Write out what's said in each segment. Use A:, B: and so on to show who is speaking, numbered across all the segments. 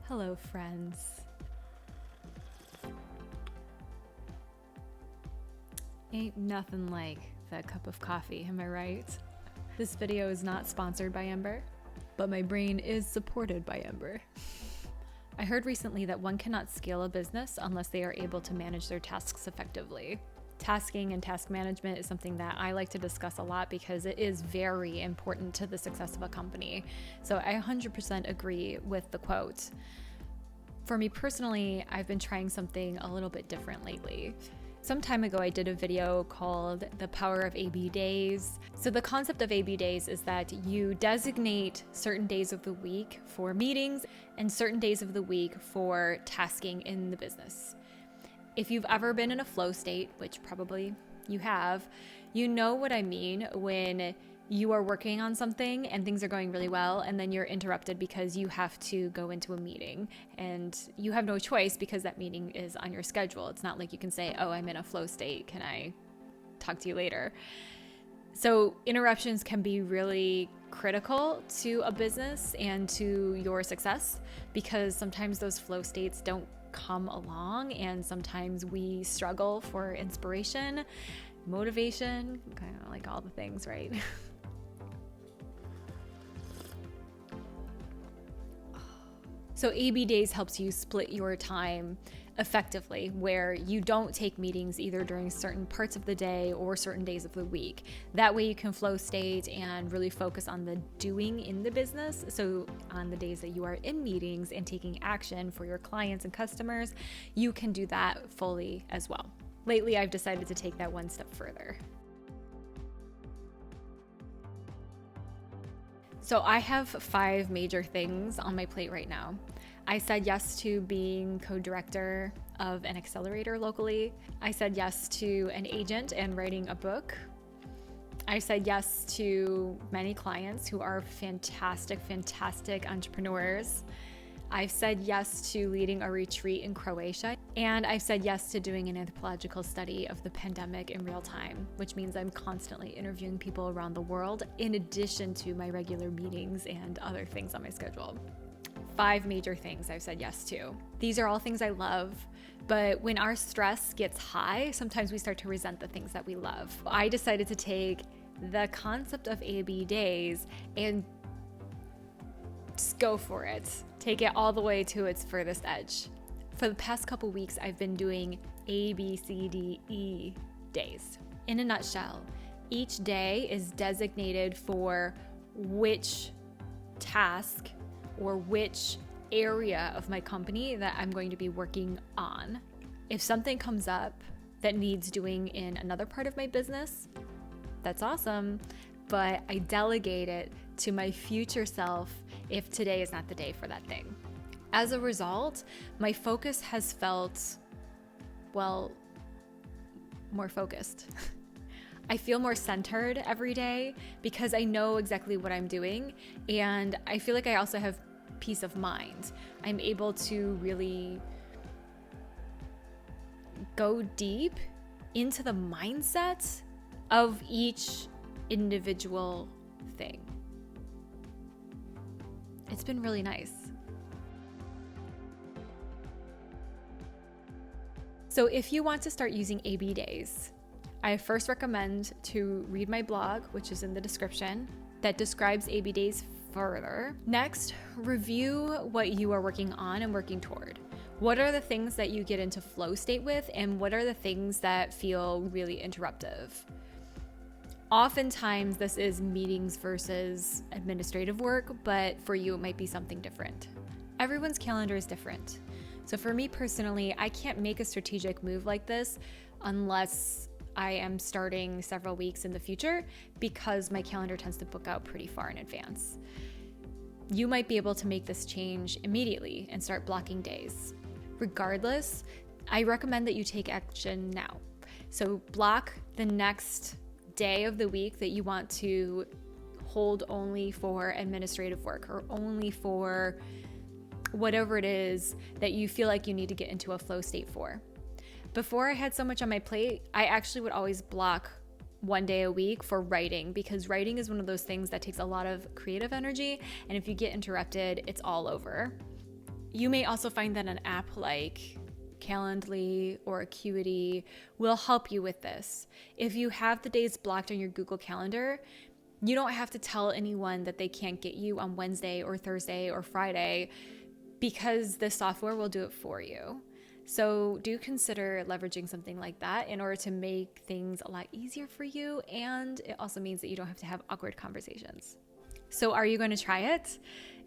A: Hello, friends. Ain't nothing like that cup of coffee, am I right? This video is not sponsored by Ember, but my brain is supported by Ember. I heard recently that one cannot scale a business unless they are able to manage their tasks effectively. Tasking and task management is something that I like to discuss a lot because it is very important to the success of a company. So I 100% agree with the quote. For me personally, I've been trying something a little bit different lately. Some time ago, I did a video called The Power of AB Days. So the concept of AB Days is that you designate certain days of the week for meetings and certain days of the week for tasking in the business. If you've ever been in a flow state, which probably you have, you know what I mean when you are working on something and things are going really well and then you're interrupted because you have to go into a meeting and you have no choice because that meeting is on your schedule. It's not like you can say, oh, I'm in a flow state. Can I talk to you later? So interruptions can be really critical to a business and to your success because sometimes those flow states don't come along and sometimes we struggle for inspiration, motivation, kind of like all the things, right? So AB Days helps you split your time effectively where you don't take meetings either during certain parts of the day or certain days of the week. That way you can flow state and really focus on the doing in the business. So on the days that you are in meetings and taking action for your clients and customers, you can do that fully as well. Lately, I've decided to take that one step further. So I have 5 major things on my plate right now. I said yes to being co-director of an accelerator locally. I said yes to an agent and writing a book. I said yes to many clients who are fantastic entrepreneurs. I've said yes to leading a retreat in Croatia. And I've said yes to doing an anthropological study of the pandemic in real time, which means I'm constantly interviewing people around the world in addition to my regular meetings and other things on my schedule. 5 major things I've said yes to. These are all things I love, but when our stress gets high, sometimes we start to resent the things that we love. I decided to take the concept of AB Days and just go for it. Take it all the way to its furthest edge. For the past couple weeks, I've been doing A, B, C, D, E days. In a nutshell, each day is designated for which task or which area of my company that I'm going to be working on. If something comes up that needs doing in another part of my business, that's awesome, but I delegate it to my future self if today is not the day for that thing. As a result, my focus has felt, well, more focused. I feel more centered every day because I know exactly what I'm doing, and I feel like I also have peace of mind. I'm able to really go deep into the mindset of each individual thing. It's been really nice. So if you want to start using AB Days, I first recommend to read my blog, which is in the description, that describes AB Days further. Next, review what you are working on and working toward. What are the things that you get into flow state with, and what are the things that feel really interruptive? Oftentimes, this is meetings versus administrative work, but for you, it might be something different. Everyone's calendar is different. So for me personally, I can't make a strategic move like this unless I am starting several weeks in the future because my calendar tends to book out pretty far in advance. You might be able to make this change immediately and start blocking days. Regardless, I recommend that you take action now. So block the next day of the week that you want to hold only for administrative work or only for whatever it is that you feel like you need to get into a flow state for. Before I had so much on my plate, I actually would always block one day a week for writing, because writing is one of those things that takes a lot of creative energy, and if you get interrupted, it's all over. You may also find that an app like Calendly or Acuity will help you with this. If you have the days blocked on your Google Calendar, you don't have to tell anyone that they can't get you on Wednesday or Thursday or Friday, because the software will do it for you. So do consider leveraging something like that in order to make things a lot easier for you. And it also means that you don't have to have awkward conversations. So are you going to try it?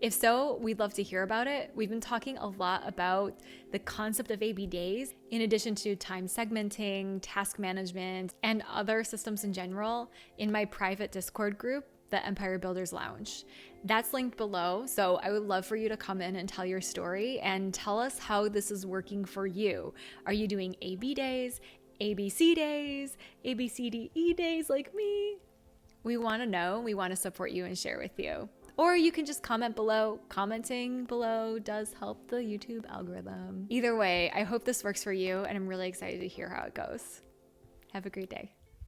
A: If so, we'd love to hear about it. We've been talking a lot about the concept of AB days, in addition to time segmenting, task management, and other systems in general in my private Discord group, the Empire Builders Lounge. That's linked below, so I would love for you to come in and tell your story and tell us how this is working for you. Are you doing AB days, ABC days, ABCDE days like me? We want to know, we want to support you and share with you. Or you can just comment below. Commenting below does help the YouTube algorithm. Either way, I hope this works for you, and I'm really excited to hear how it goes. Have a great day.